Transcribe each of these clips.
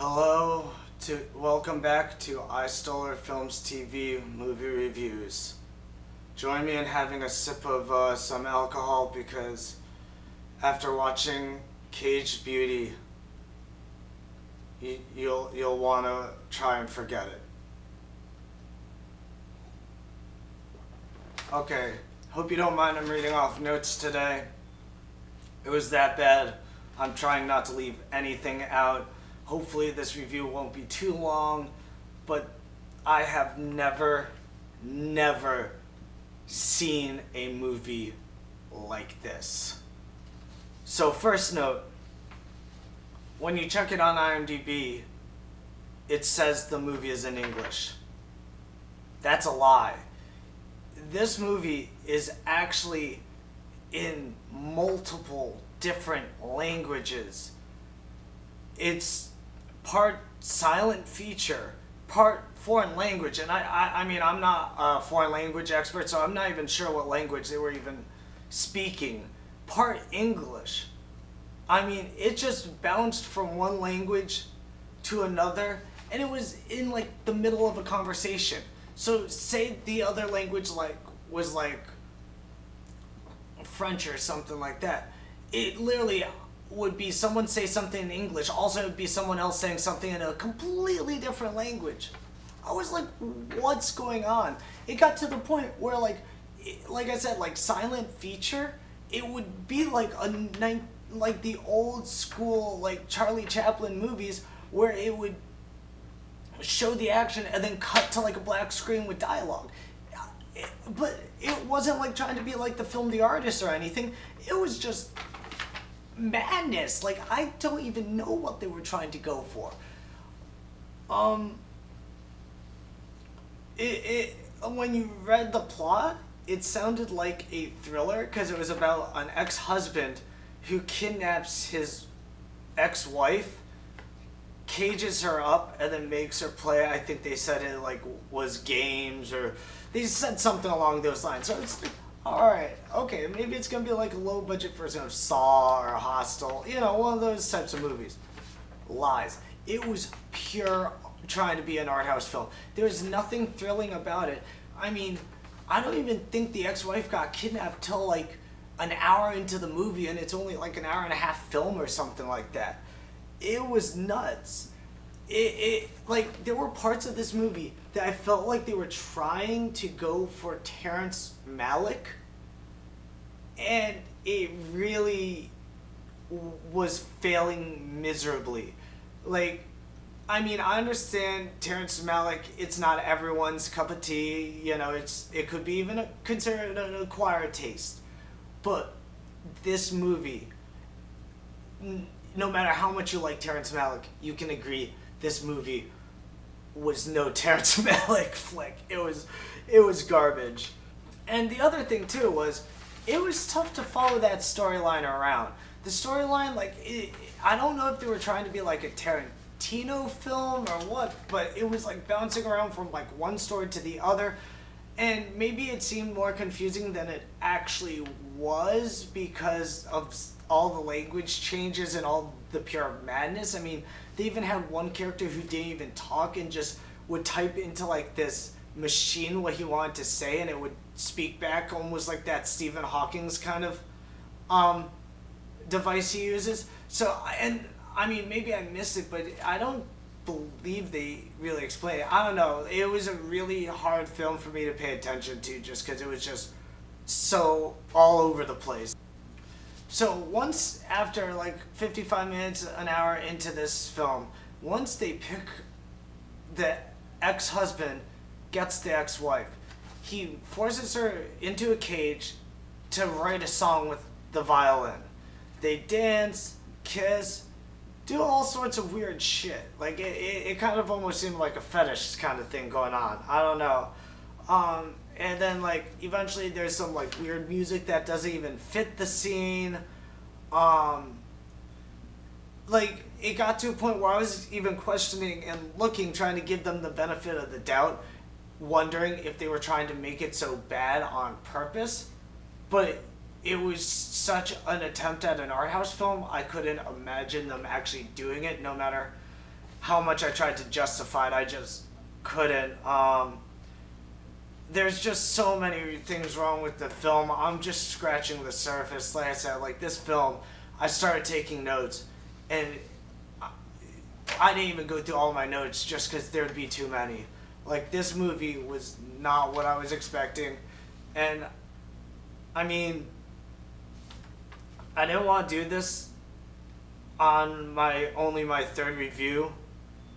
Welcome back to Stoller Films TV movie reviews. Join me in having a sip of some alcohol because after watching Caged Beauty, you'll want to try and forget it. Okay, hope you don't mind I'm reading off notes today. It was that bad. I'm trying not to leave anything out. Hopefully this review won't be too long, but I have never seen a movie like this. So first note, when you check it on IMDb, it says the movie is in English. That's a lie. This movie is actually in multiple different languages. It's part silent feature, part foreign language, and I mean, I'm not a foreign language expert, so I'm not even sure what language they were even speaking. Part English. I mean, it just bounced from one language to another, and it was in like the middle of a conversation. So say the other language was French or something like that. It literally would be someone say something in English, also it would be someone else saying something in a completely different language. I was like, what's going on? It got to the point where like I said, like silent feature, it would be like like the old school like Charlie Chaplin movies where it would show the action and then cut to like a black screen with dialogue. But it wasn't like trying to be like the film The Artist or anything. It was just madness. Like, I don't even know what they were trying to go for. When you read the plot, it sounded like a thriller because it was about an ex-husband who kidnaps his ex-wife, cages her up, and then makes her play. I think they said it like was games, or they said something along those lines. So it's like, alright, okay, maybe it's gonna be like a low budget version of Saw or Hostel, you know, one of those types of movies. Lies. It was pure trying to be an art house film. There was nothing thrilling about it. I mean, I don't even think the ex-wife got kidnapped till like an hour into the movie, and it's only like an hour and a half film or something like that. It was nuts. Like, there were parts of this movie that I felt like they were trying to go for Terrence Malick, and it really was failing miserably. Like, I mean, I understand Terrence Malick, it's not everyone's cup of tea, you know, it could be even considered an acquired taste. But this movie, no matter how much you like Terrence Malick, you can agree this movie was no Terrence Malick flick. It was garbage. And the other thing too was, it was tough to follow that storyline around. The storyline, like, I don't know if they were trying to be like a Tarantino film or what, but it was like bouncing around from like one story to the other. And maybe it seemed more confusing than it actually was because of all the language changes and all the pure madness. I mean, they even had one character who didn't even talk and just would type into like this machine what he wanted to say, and it would speak back, almost like that Stephen Hawking's kind of device he uses. So, and I mean, maybe I missed it, but I don't believe they really explained it. I don't know. It was a really hard film for me to pay attention to just because it was just so all over the place. So once, after like 55 minutes, an hour into this film, once they pick the ex-husband, gets the ex-wife, he forces her into a cage to write a song with the violin. They dance, kiss, do all sorts of weird shit. Like, it kind of almost seemed like a fetish kind of thing going on. I don't know. And then, like, eventually there's some, like, weird music that doesn't even fit the scene. Like, it got to a point where I was even questioning and looking, trying to give them the benefit of the doubt, wondering if they were trying to make it so bad on purpose. But it was such an attempt at an art house film, I couldn't imagine them actually doing it, no matter how much I tried to justify it, I just couldn't. There's just so many things wrong with the film. I'm just scratching the surface. Like I said, like this film, I started taking notes, and I didn't even go through all my notes just because there'd be too many. Like this movie was not what I was expecting, and I mean, I didn't want to do this on my third review,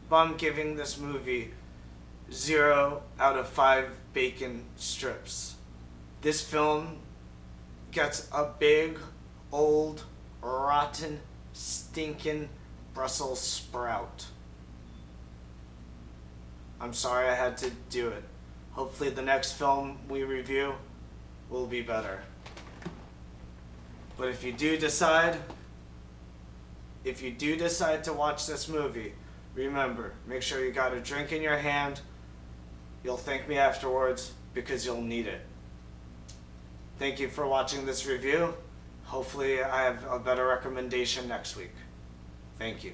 but I'm giving this movie 0 out of 5 bacon strips. This film gets a big, old, rotten, stinking Brussels sprout. I'm sorry I had to do it. Hopefully the next film we review will be better. But if you do decide to watch this movie, remember, make sure you got a drink in your hand. You'll thank me afterwards because you'll need it. Thank you for watching this review. Hopefully I have a better recommendation next week. Thank you.